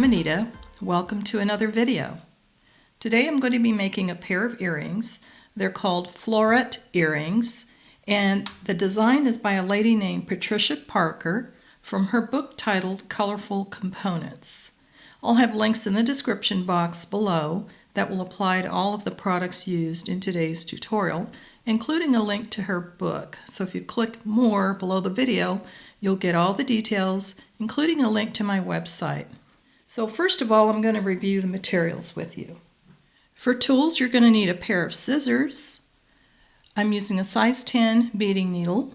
I'm Anita. Welcome to another video. Today I'm going to be making a pair of earrings. They're called Florette earrings, and the design is by a lady named Patricia Parker from her book titled Colorful Components. I'll have links in the description box below that will apply to all of the products used in today's tutorial, including a link to her book. So if you click more below the video, you'll get all the details, including a link to my website. So first of all, I'm going to review the materials with you. For tools, you're going to need a pair of scissors. I'm using a size 10 beading needle,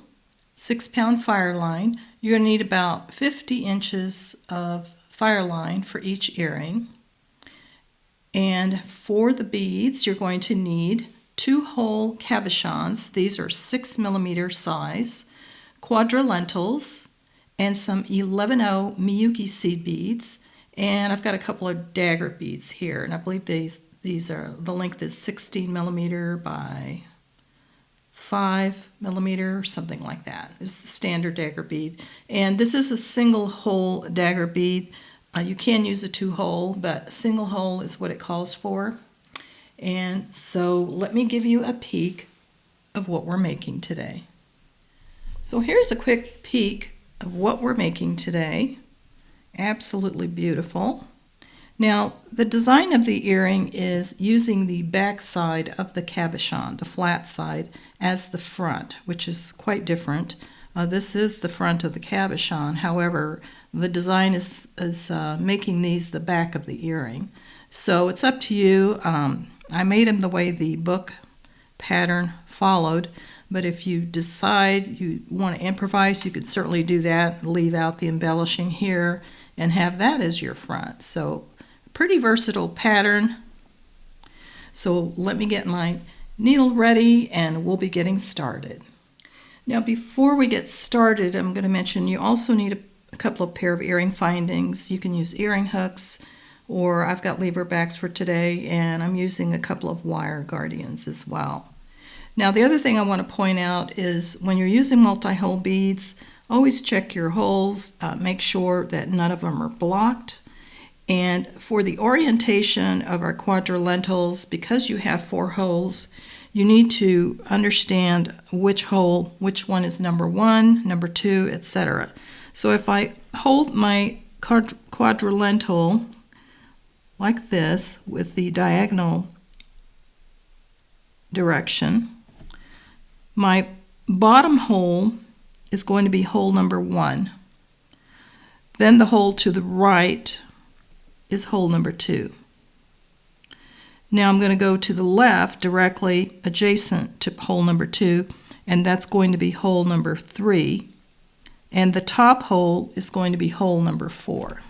6-pound fireline. You're going to need about 50 inches of fireline for each earring. And for the beads, you're going to need 2-hole cabochons. These are 6mm size, quadralentils, and some 11/0 Miyuki Seed Beads. And I've got a couple of dagger beads here, and I believe these are, the length is 16mm by 5mm or something like that. It's the standard dagger bead. And this is a single hole dagger bead. You can use a 2-hole, but a single hole is what it calls for. And so let me give you a peek of what we're making today. So here's a quick peek of what we're making today. Absolutely beautiful. Now, the design of the earring is using the back side of the cabochon, the flat side, as the front, which is quite different. This is the front of the cabochon. However, the design is making these the back of the earring. So it's up to you. I made them the way the book pattern followed, but if you decide you want to improvise, you could certainly do that, leave out the embellishing here, and have that as your front. So pretty versatile pattern. So let me get my needle ready and we'll be getting started. Now before we get started, I'm going to mention you also need a couple of pair of earring findings. You can use earring hooks, or I've got lever backs for today, and I'm using a couple of wire guardians as well. Now the other thing I want to point out is when you're using multi-hole beads, always check your holes, make sure that none of them are blocked. And for the orientation of our quadralentils, because you have 4 holes, you need to understand which one is number 1, number 2, etc. So if I hold my quadrilentil like this with the diagonal direction, my bottom hole is going to be hole number 1. Then the hole to the right is hole number 2. Now I'm going to go to the left directly adjacent to hole number 2, and that's going to be hole number 3. And the top hole is going to be hole number 4.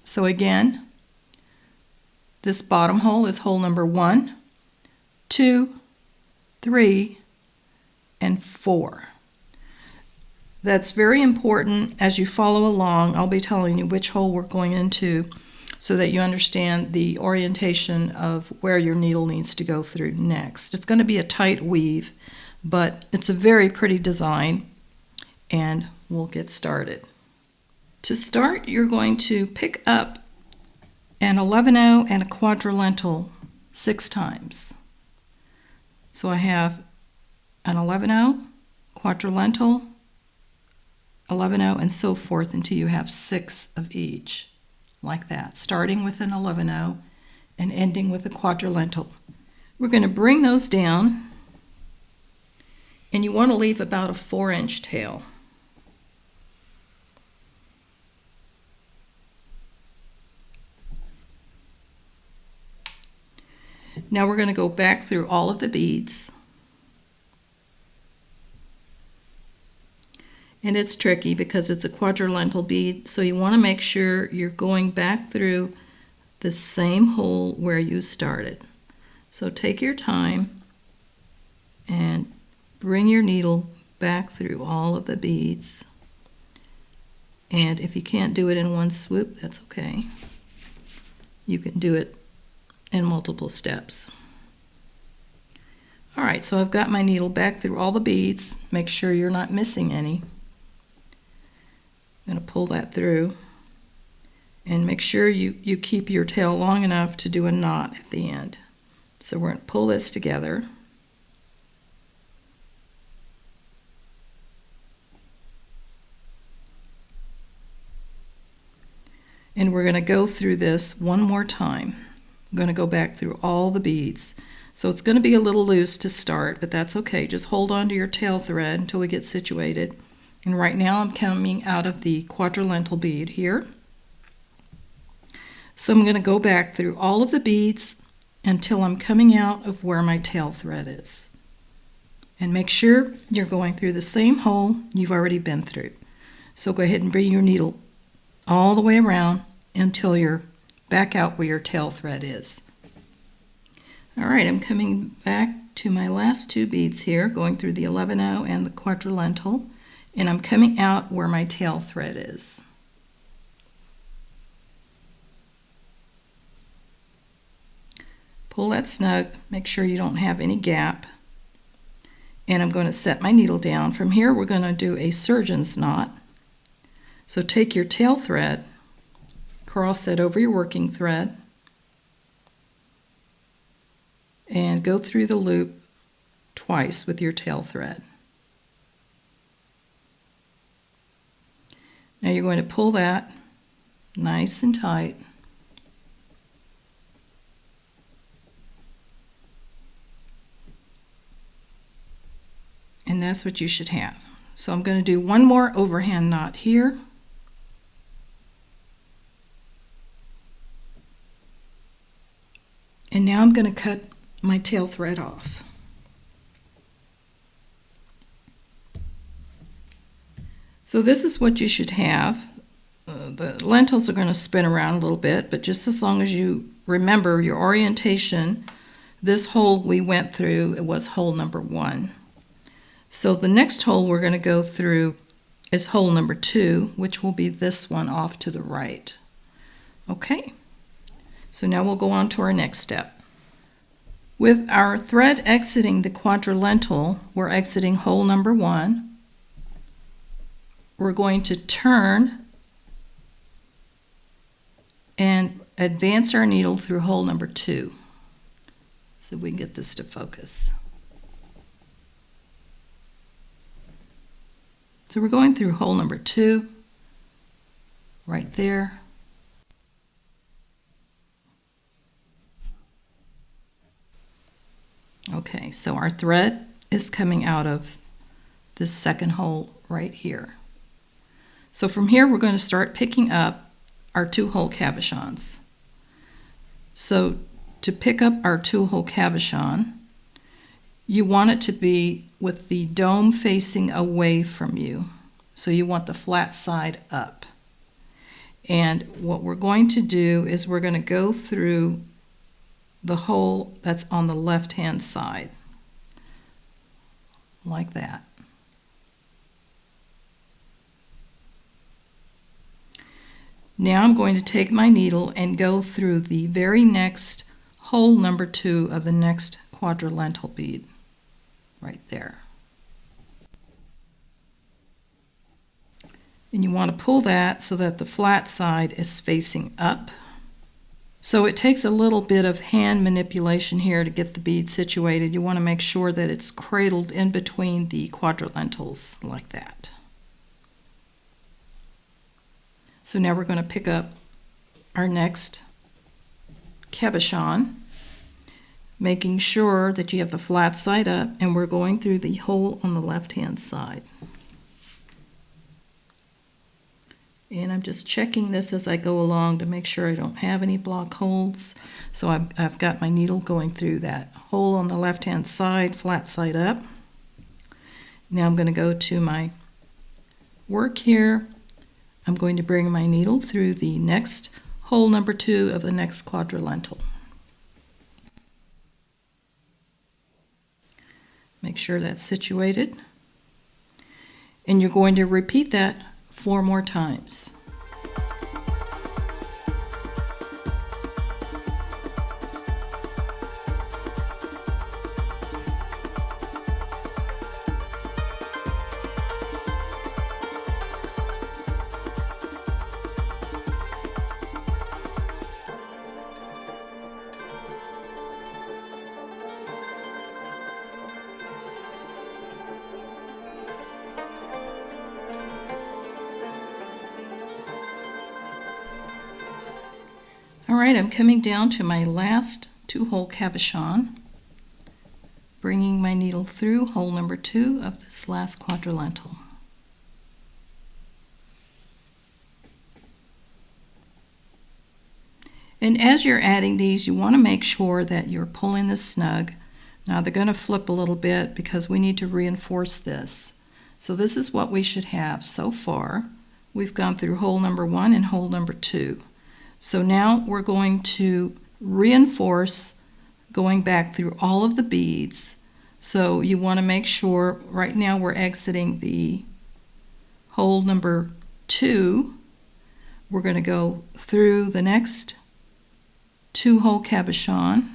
So again, this bottom hole is hole number 1, 2, 3, and 4. That's very important. As you follow along, I'll be telling you which hole we're going into so that you understand the orientation of where your needle needs to go through next. It's going to be a tight weave, but it's a very pretty design, and we'll get started. To start, you're going to pick up an 11/0 and a quadralentil 6 times. So I have an 11/0, quadralentil, 11/0, and so forth until you have 6 of each, like that, starting with an 11/0 and ending with a quadralentil. We're going to bring those down, and you want to leave about a 4-inch tail. Now we're going to go back through all of the beads. And it's tricky because it's a quadralentil bead, so you want to make sure you're going back through the same hole where you started. So take your time and bring your needle back through all of the beads. And if you can't do it in one swoop, that's okay. You can do it in multiple steps. All right, so I've got my needle back through all the beads. Make sure you're not missing any. I'm going to pull that through. And make sure you keep your tail long enough to do a knot at the end. So we're going to pull this together. And we're going to go through this one more time. I'm going to go back through all the beads. So it's going to be a little loose to start, but that's okay. Just hold on to your tail thread until we get situated. And right now I'm coming out of the quadrilental bead here. So I'm going to go back through all of the beads until I'm coming out of where my tail thread is. And make sure you're going through the same hole you've already been through. So go ahead and bring your needle all the way around until you're back out where your tail thread is. All right, I'm coming back to my last two beads here, going through the 11-0 and the quadrilental, and I'm coming out where my tail thread is. Pull that snug, make sure you don't have any gap, and I'm going to set my needle down. From here we're going to do a surgeon's knot. So take your tail thread, cross it over your working thread, and go through the loop twice with your tail thread. Now you're going to pull that nice and tight. And that's what you should have. So I'm going to do one more overhand knot here. And now I'm going to cut my tail thread off. So this is what you should have. The lentils are going to spin around a little bit, but just as long as you remember your orientation, this hole we went through, it was hole number 1. So the next hole we're going to go through is hole number 2, which will be this one off to the right. Okay, so now we'll go on to our next step. With our thread exiting the quadrilental, we're exiting hole number 1. We're going to turn and advance our needle through hole number 2 so we can get this to focus. So we're going through hole number 2 right there. Okay, so our thread is coming out of this second hole right here. So from here we're going to start picking up our 2-hole cabochons. So to pick up our 2-hole cabochon, you want it to be with the dome facing away from you. So you want the flat side up. And what we're going to do is we're going to go through the hole that's on the left-hand side, like that. Now I'm going to take my needle and go through the very next hole number 2 of the next quadrilental bead, right there. And you want to pull that so that the flat side is facing up. So it takes a little bit of hand manipulation here to get the bead situated. You want to make sure that it's cradled in between the quadrilentils like that. So now we're going to pick up our next cabochon, making sure that you have the flat side up, and we're going through the hole on the left-hand side. And I'm just checking this as I go along to make sure I don't have any block holes. So I've got my needle going through that hole on the left-hand side, flat side up. Now I'm going to go to my work here. I'm going to bring my needle through the next hole number 2 of the next quadrilental. Make sure that's situated. And you're going to repeat that 4 more times. All right, I'm coming down to my last 2-hole cabochon, bringing my needle through hole number 2 of this last quadrilentil. And as you're adding these, you want to make sure that you're pulling this snug. Now they're going to flip a little bit because we need to reinforce this. So this is what we should have so far. We've gone through hole number 1 and hole number 2. So now we're going to reinforce going back through all of the beads. So you want to make sure, right now we're exiting the hole number 2. We're going to go through the next 2-hole cabochon,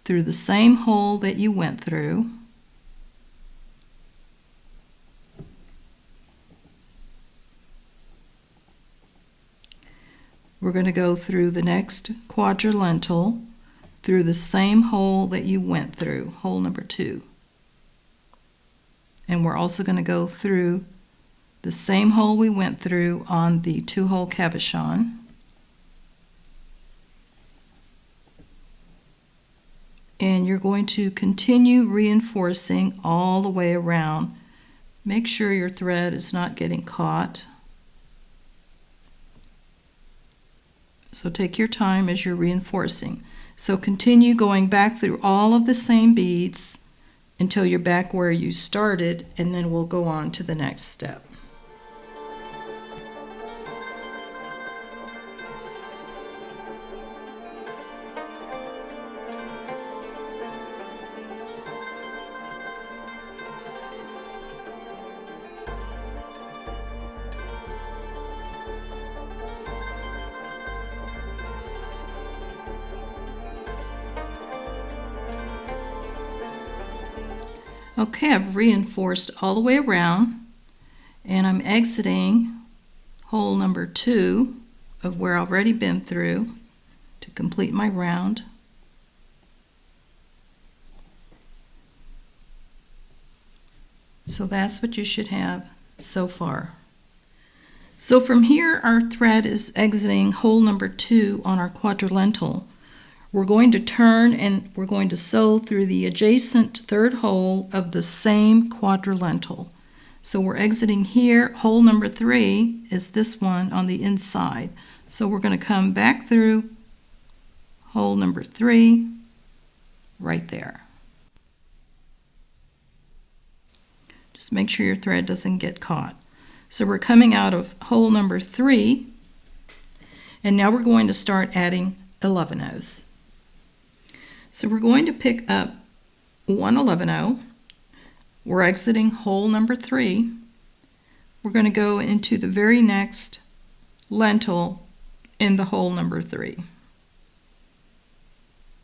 through the same hole that you went through, we're going to go through the next quadrilentil through the same hole that you went through, hole number 2. And we're also going to go through the same hole we went through on the 2-hole cabochon. And you're going to continue reinforcing all the way around. Make sure your thread is not getting caught. So take your time as you're reinforcing. So continue going back through all of the same beads until you're back where you started, and then we'll go on to the next step. Okay, I've reinforced all the way around, and I'm exiting hole number 2 of where I've already been through to complete my round. So that's what you should have so far. So from here, our thread is exiting hole number 2 on our quadrilentil. We're going to turn and we're going to sew through the adjacent 3rd hole of the same quadrilentil. So we're exiting here. Hole number 3 is this one on the inside. So we're going to come back through hole number 3 right there. Just make sure your thread doesn't get caught. So we're coming out of hole number 3, and now we're going to start adding 11-ohs. So we're going to pick up 1 11-oh. We're exiting hole number 3. We're going to go into the very next lentil in the hole number 3,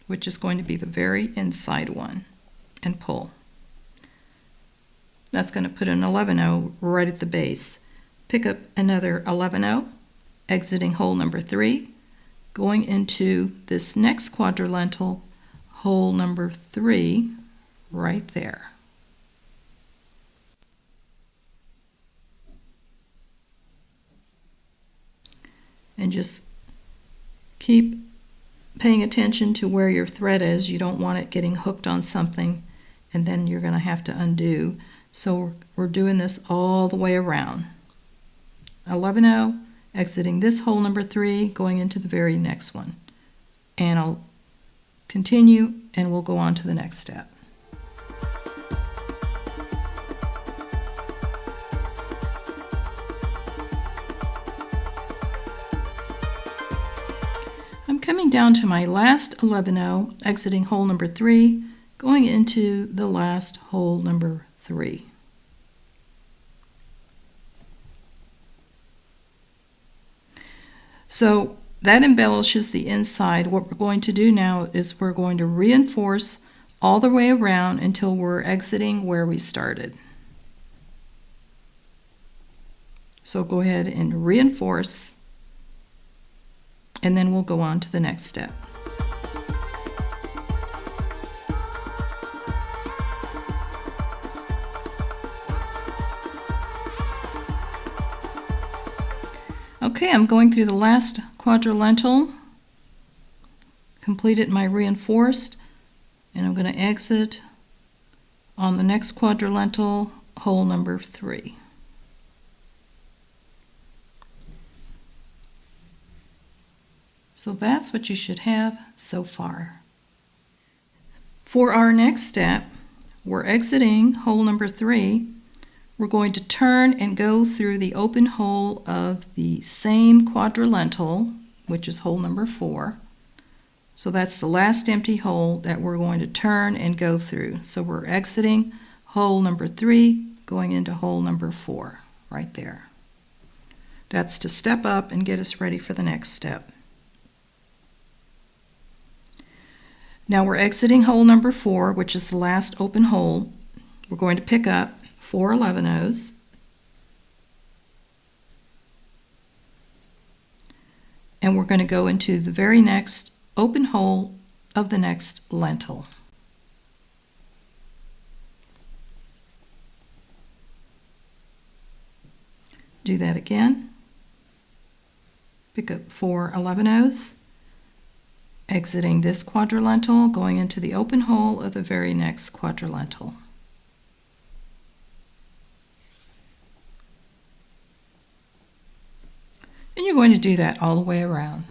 which is going to be the very inside one, and pull. That's going to put an 11-oh right at the base. Pick up another 11-oh, exiting hole number 3, going into this next quadrilentil, hole number 3, right there. And just keep paying attention to where your thread is. You don't want it getting hooked on something, and then you're going to have to undo. So we're doing this all the way around. 11-oh, exiting this hole number 3, going into the very next one. And I'll continue, and we'll go on to the next step. I'm coming down to my last 11-oh, exiting hole number 3, going into the last hole number 3. So that embellishes the inside. What we're going to do now is we're going to reinforce all the way around until we're exiting where we started. So go ahead and reinforce, and then we'll go on to the next step. Okay, I'm going through the last quadrilental, completed my reinforced, and I'm going to exit on the next quadrilental, hole number 3. So that's what you should have so far. For our next step, we're exiting hole number 3. We're going to turn and go through the open hole of the same quadrilental, which is hole number 4. So that's the last empty hole that we're going to turn and go through. So we're exiting hole number 3, going into hole number 4, right there. That's to step up and get us ready for the next step. Now we're exiting hole number 4, which is the last open hole. We're going to pick up 4 11-ohs, and we're going to go into the very next open hole of the next lentil. Do that again. Pick up 4 11-ohs, exiting this quadrilental, going into the open hole of the very next quadrilental. And you're going to do that all the way around.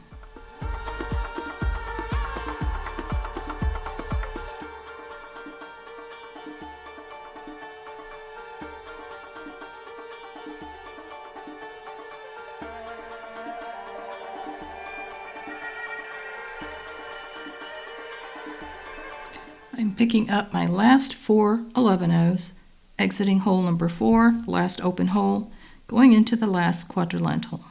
I'm picking up my last 4 11-ohs, exiting hole number 4, last open hole, going into the last quadrilental.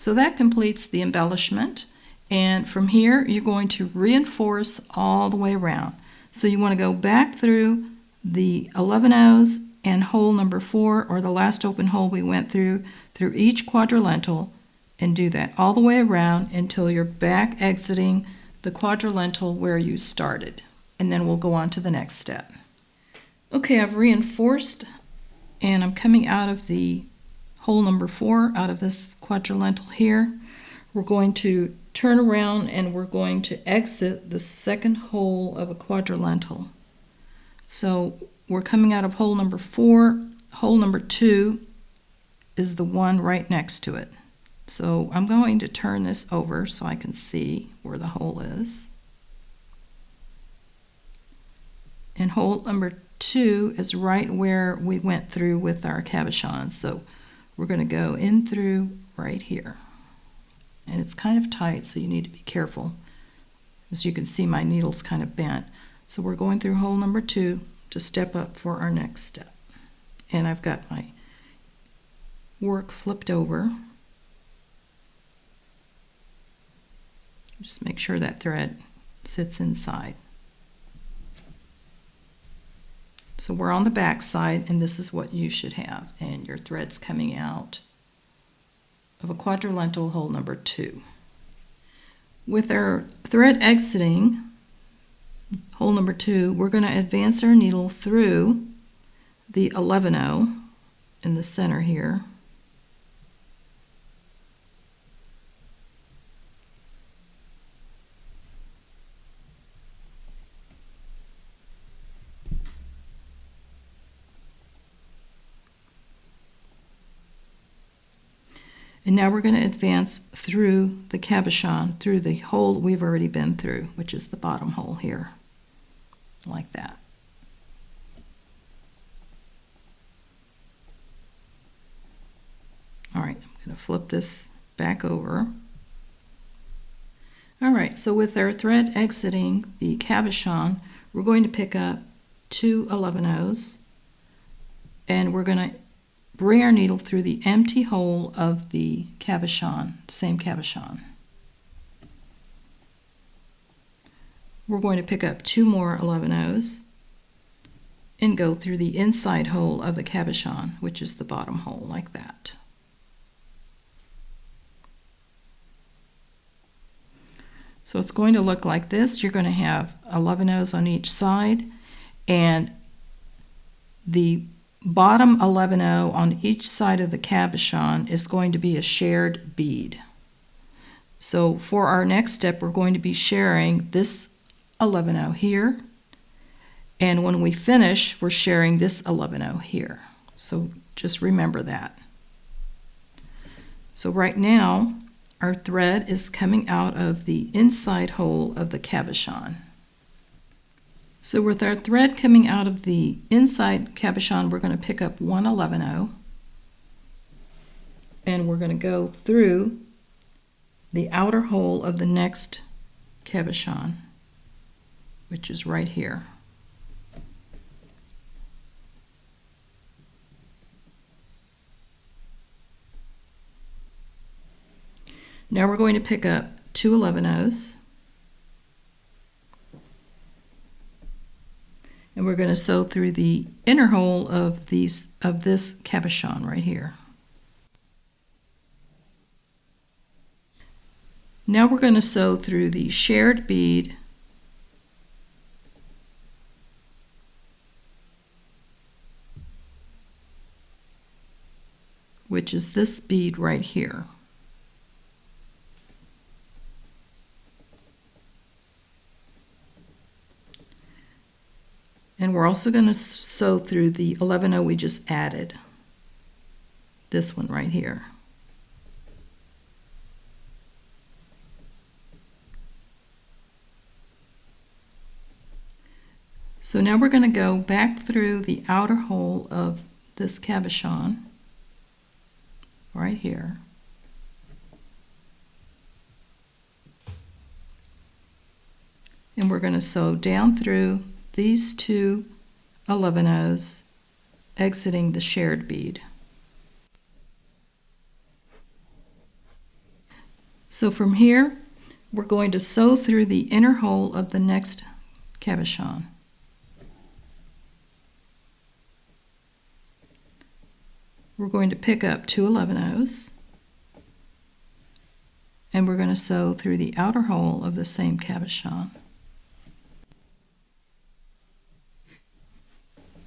So that completes the embellishment, and from here you're going to reinforce all the way around. So you want to go back through the 11-ohs and hole number 4, or the last open hole we went through each quadrilental, and do that all the way around until you're back exiting the quadrilental where you started, and then we'll go on to the next step. Okay, I've reinforced, and I'm coming out of the hole number 4, out of this quadrilental here. We're going to turn around and we're going to exit the second hole of a quadrilental. So we're coming out of hole number 4. Hole number 2 is the one right next to it. So I'm going to turn this over so I can see where the hole is. And hole number 2 is right where we went through with our cabochons. So we're going to go in through right here. And it's kind of tight, so you need to be careful. As you can see, my needle's kind of bent. So we're going through hole number 2 to step up for our next step. And I've got my work flipped over. Just make sure that thread sits inside. So we're on the back side, and this is what you should have. And your thread's coming out of a quadrilental hole number 2. With our thread exiting hole number 2, we're going to advance our needle through the 11-oh in the center here. And now we're going to advance through the cabochon, through the hole we've already been through, which is the bottom hole here, like that. All right, I'm going to flip this back over. All right, so with our thread exiting the cabochon, we're going to pick up 2 11-ohs, and we're going to bring our needle through the empty hole of the cabochon, same cabochon. We're going to pick up 2 more 11-ohs and go through the inside hole of the cabochon, which is the bottom hole, like that. So it's going to look like this. You're going to have 11-ohs on each side, and the bottom 11-0 on each side of the cabochon is going to be a shared bead. So for our next step, we're going to be sharing this 11-0 here, and when we finish, we're sharing this 11-0 here. So just remember that. So right now, our thread is coming out of the inside hole of the cabochon. So with our thread coming out of the inside cabochon, we're going to pick up one 11-0, and we're going to go through the outer hole of the next cabochon, which is right here. Now we're going to pick up two 11-0s, and we're going to sew through the inner hole of this cabochon right here. Now we're going to sew through the shared bead which is this bead right here. And we're also going to sew through the 11-0 we just added, this one right here. So now we're going to go back through the outer hole of this cabochon right here. And we're going to sew down through these two 11-0s, exiting the shared bead. So from here, we're going to sew through the inner hole of the next cabochon. We're going to pick up two 11-0s, and we're going to sew through the outer hole of the same cabochon.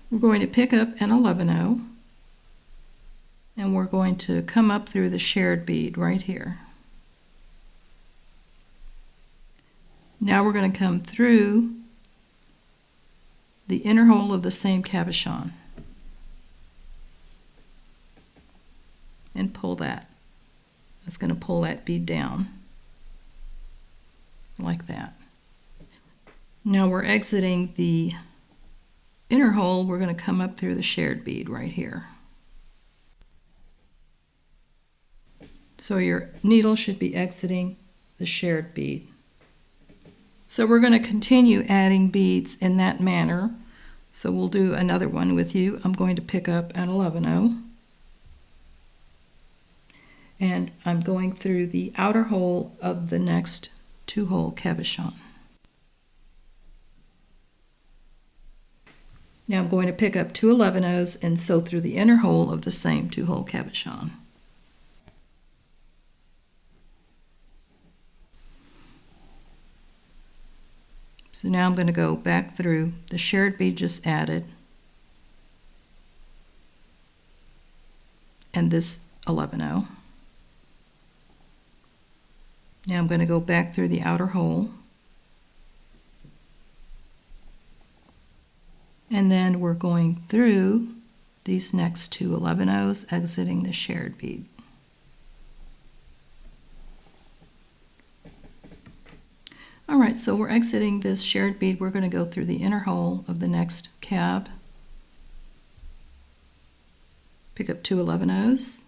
We're going to pick up an 11-0, and we're going to come up through the shared bead right here. Now we're going to come through the inner hole of the same cabochon and pull that. That's going to pull that bead down like that. Now we're exiting the inner hole. We're going to come up through the shared bead right here. So your needle should be exiting the shared bead. So we're going to continue adding beads in that manner. So we'll do another one with you. I'm going to pick up an 11-0, and I'm going through the outer hole of the next two-hole cabochon. Now I'm going to pick up two 11-0s and sew through the inner hole of the same two-hole cabochon. So now I'm going to go back through the shared bead just added and this 11-0. Now I'm going to go back through the outer hole, and then we're going through these next two 11-0s, exiting the shared bead. All right, so we're exiting this shared bead. We're going to go through the inner hole of the next cab, pick up two 11-0s,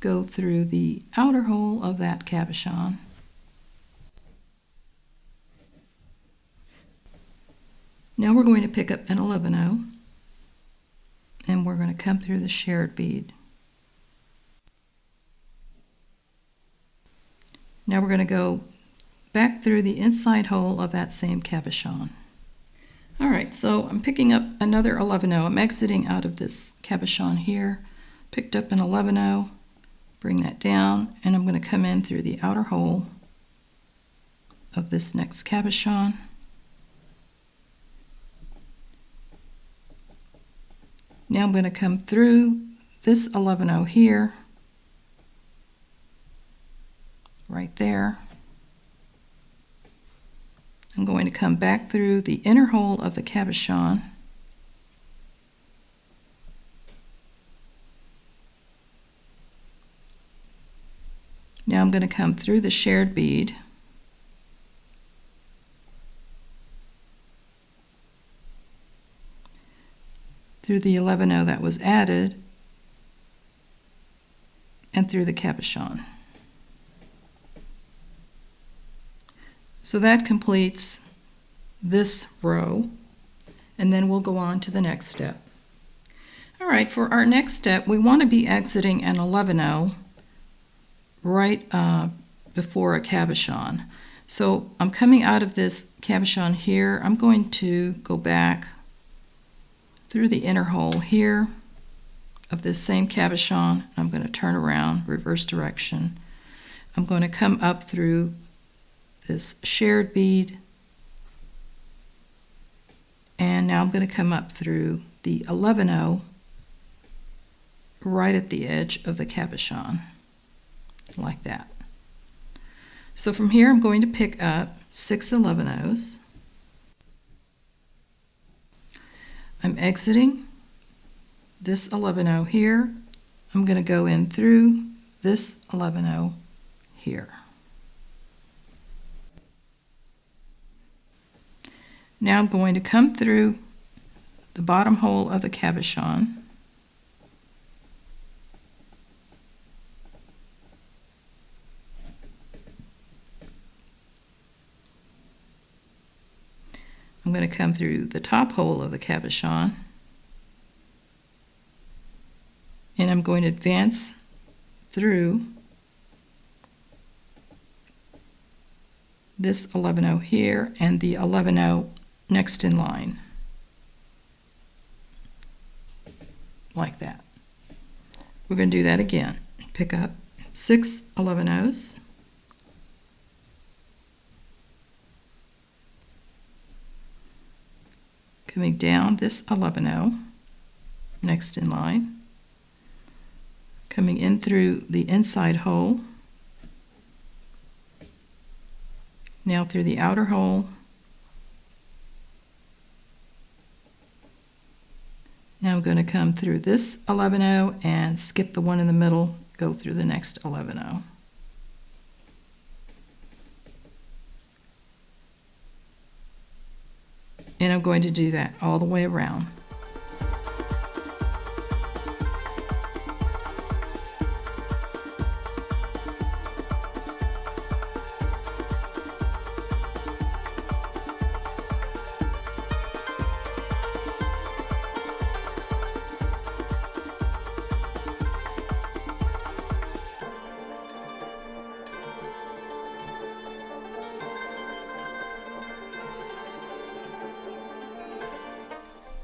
go through the outer hole of that cabochon, now we're going to pick up an 11-0, and we're going to come through the shared bead. Now we're going to go back through the inside hole of that same cabochon. All right, so I'm picking up another 11-0. I'm exiting out of this cabochon here, picked up an 11-0, bring that down, and I'm going to come in through the outer hole of this next cabochon. Now I'm going to come through this 11-0 here, right there. I'm going to come back through the inner hole of the cabochon. Now I'm going to come through the shared bead, through the 11-0 that was added, and through the cabochon. So that completes this row, and then we'll go on to the next step. All right, for our next step, we want to be exiting an 11-0 right before a cabochon. So I'm coming out of this cabochon here. I'm going to go back through the inner hole here of this same cabochon. I'm going to turn around, reverse direction. I'm going to come up through this shared bead, and now I'm going to come up through the 11-0 right at the edge of the cabochon, like that. So from here I'm going to pick up 6 11-0s. I'm exiting this 11-0 here. I'm going to go in through this 11-0 here. Now I'm going to come through the bottom hole of the cabochon, I'm going to come through the top hole of the cabochon, and I'm going to advance through this 11-0 here and the 11-0 next in line, like that. We're going to do that again. Pick up 6 11-0s. Coming down this 11-0 next in line, coming in through the inside hole, now through the outer hole, now I'm going to come through this 11-0 and skip the one in the middle, go through the next 11-0. And I'm going to do that all the way around.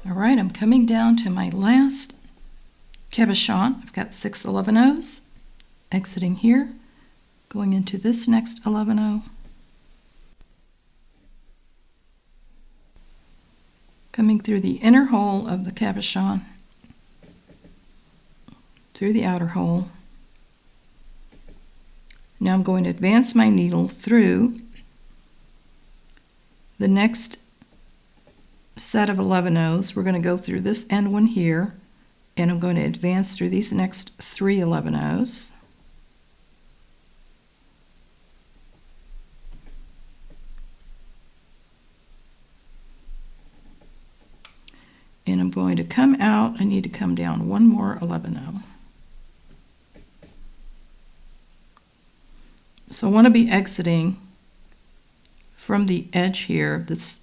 All right, I'm coming down to my last cabochon. I've got 6 11-0s, exiting here, going into this next 11-0, coming through the inner hole of the cabochon, through the outer hole. Now I'm going to advance my needle through the next set of 11-0s. We're going to go through this end one here, and I'm going to advance through these next 3 11-0s. And I'm going to come out. I need to come down one more 11-0. So I want to be exiting from the edge here, this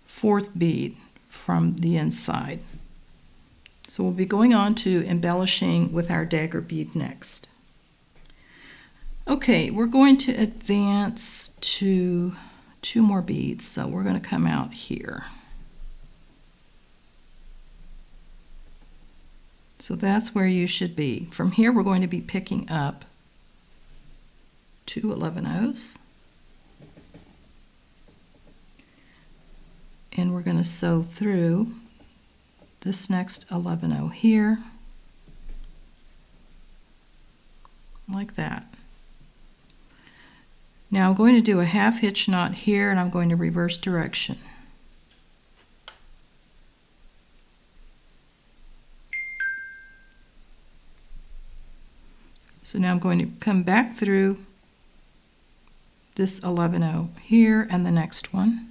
4th bead from the inside. So we'll be going on to embellishing with our dagger bead next. Okay, we're going to advance to 2 more beads, so we're going to come out here. So that's where you should be. From here we're going to be picking up 2 11-0s. And we're going to sew through this next 11-0 here, like that. Now I'm going to do a half hitch knot here, and I'm going to reverse direction. So now I'm going to come back through this 11-0 here and the next one.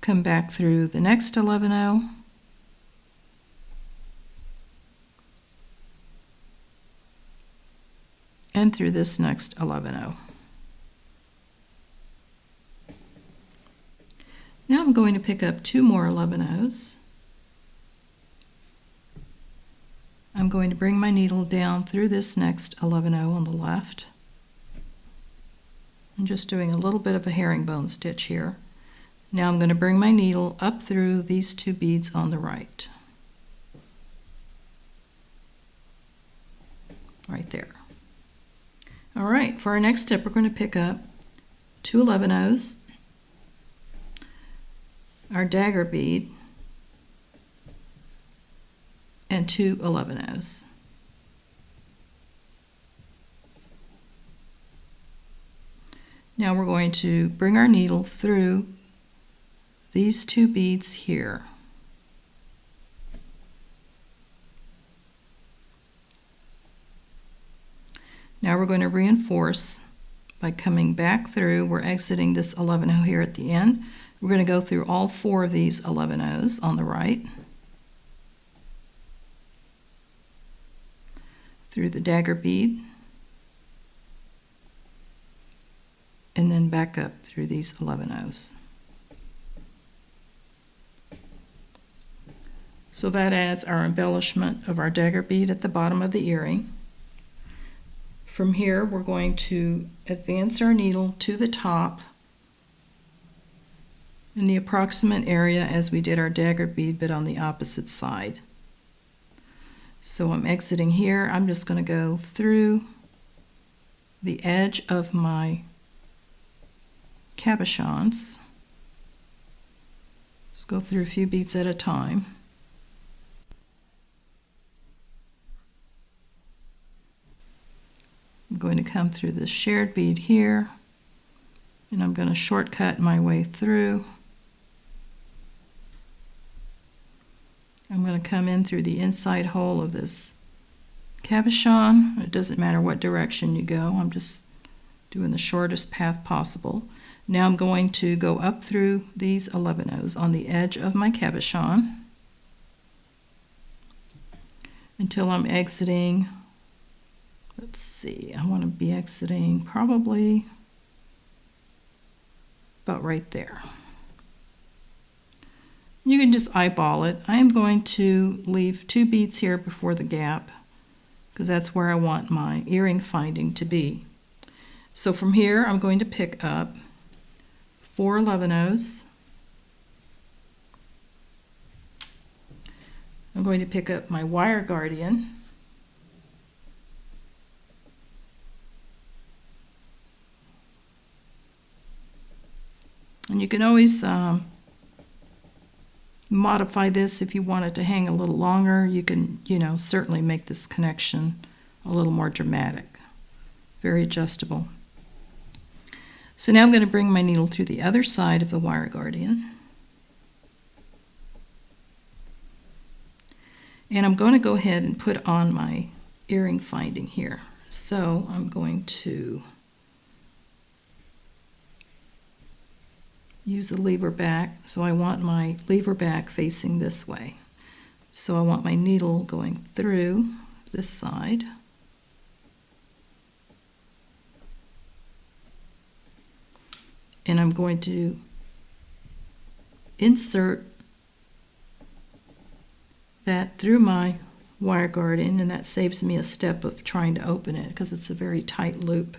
Come back through the next 11-0. And through this next 11-0. Now I'm going to pick up 2 more 11-0s. I'm going to bring my needle down through this next 11-0 on the left. I'm just doing a little bit of a herringbone stitch here. Now I'm going to bring my needle up through these 2 beads on the right. Right there. All right, for our next step, we're going to pick up 2 11-0s, our dagger bead, and 2 11-0s. Now we're going to bring our needle through these 2 beads here. Now we're going to reinforce by coming back through. We're exiting this 11-0 here at the end. We're going to go through all 4 of these 11-0s on the right, through the dagger bead, and then back up through these 11-0s. So that adds our embellishment of our dagger bead at the bottom of the earring. From here, we're going to advance our needle to the top in the approximate area as we did our dagger bead, but on the opposite side. So I'm exiting here. I'm just going to go through the edge of my cabochons. Just go through a few beads at a time. I'm going to come through this shared bead here, and I'm going to shortcut my way through. I'm going to come in through the inside hole of this cabochon. It doesn't matter what direction you go. I'm just doing the shortest path possible. Now I'm going to go up through these 11-0s on the edge of my cabochon until I'm exiting. Let's see, I want to be exiting probably about right there. You can just eyeball it. I am going to leave 2 beads here before the gap because that's where I want my earring finding to be. So from here, I'm going to pick up 4 11-0s. I'm going to pick up my wire guardian. And you can always modify this if you want it to hang a little longer. You can, certainly make this connection a little more dramatic. Very adjustable. So now I'm going to bring my needle through the other side of the wire guardian. And I'm going to go ahead and put on my earring finding here. So I'm going to use a lever back. So I want my lever back facing this way. So I want my needle going through this side. And I'm going to insert that through my wire guardian, and that saves me a step of trying to open it because it's a very tight loop.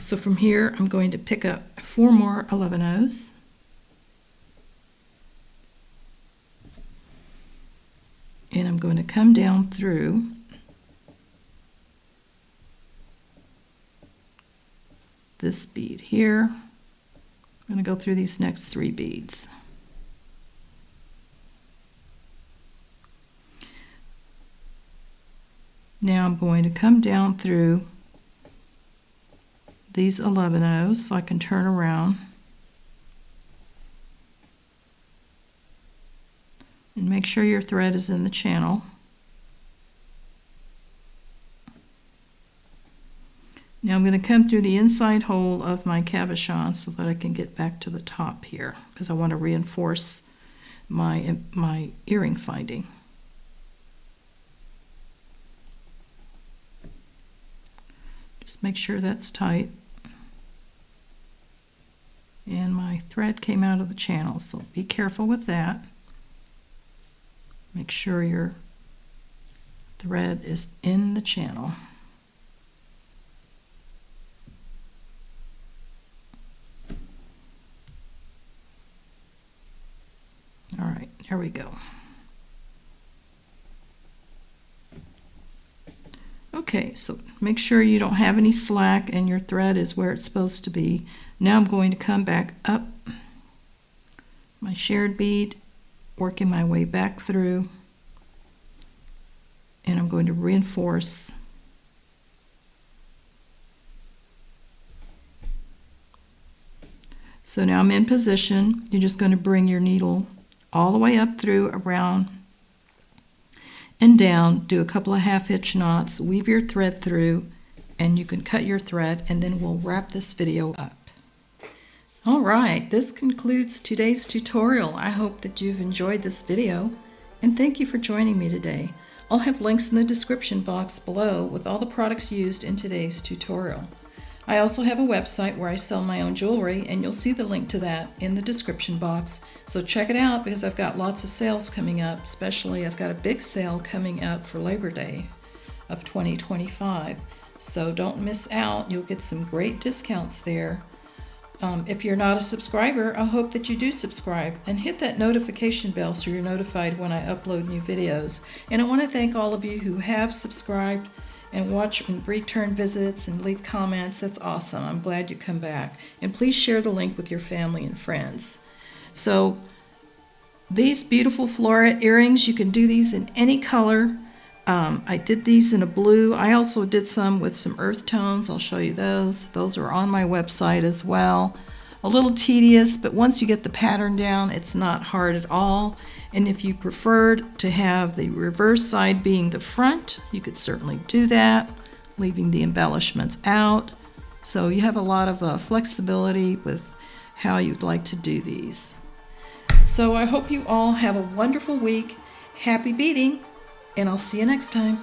So from here, I'm going to pick up 4 more 11-0s. And I'm going to come down through this bead here I'm going to go through these next 3 beads. Now I'm going to come down through these 11 O's so I can turn around and make sure your thread is in the channel. Now I'm going to come through the inside hole of my cabochon so that I can get back to the top here, because I want to reinforce my earring finding. Just make sure that's tight. And my thread came out of the channel, so be careful with that. Make sure your thread is in the channel. All right, there we go. Okay, so make sure you don't have any slack and your thread is where it's supposed to be. Now I'm going to come back up my shared bead, working my way back through, and I'm going to reinforce so now I'm in position. You're just going to bring your needle all the way up through, around and down, do a couple of half-hitch knots, weave your thread through, and you can cut your thread, and then we'll wrap this video up. All right, this concludes today's tutorial. I hope that you've enjoyed this video, and thank you for joining me today. I'll have links in the description box below with all the products used in today's tutorial. I also have a website where I sell my own jewelry, and you'll see the link to that in the description box. So check it out, because I've got lots of sales coming up, especially I've got a big sale coming up for Labor Day of 2025. So don't miss out. You'll get some great discounts there. If you're not a subscriber, I hope that you do subscribe and hit that notification bell so you're notified when I upload new videos. And I want to thank all of you who have subscribed and watch and return visits and leave comments. That's awesome. I'm glad you come back. And please share the link with your family and friends. So these beautiful Florette earrings, you can do these in any color. I did these in a blue. I also did some with some earth tones. I'll show you those. Those are on my website as well. A little tedious, but once you get the pattern down, it's not hard at all. And if you preferred to have the reverse side being the front, you could certainly do that, leaving the embellishments out. So you have a lot of flexibility with how you'd like to do these. So I hope you all have a wonderful week. Happy beading, and I'll see you next time.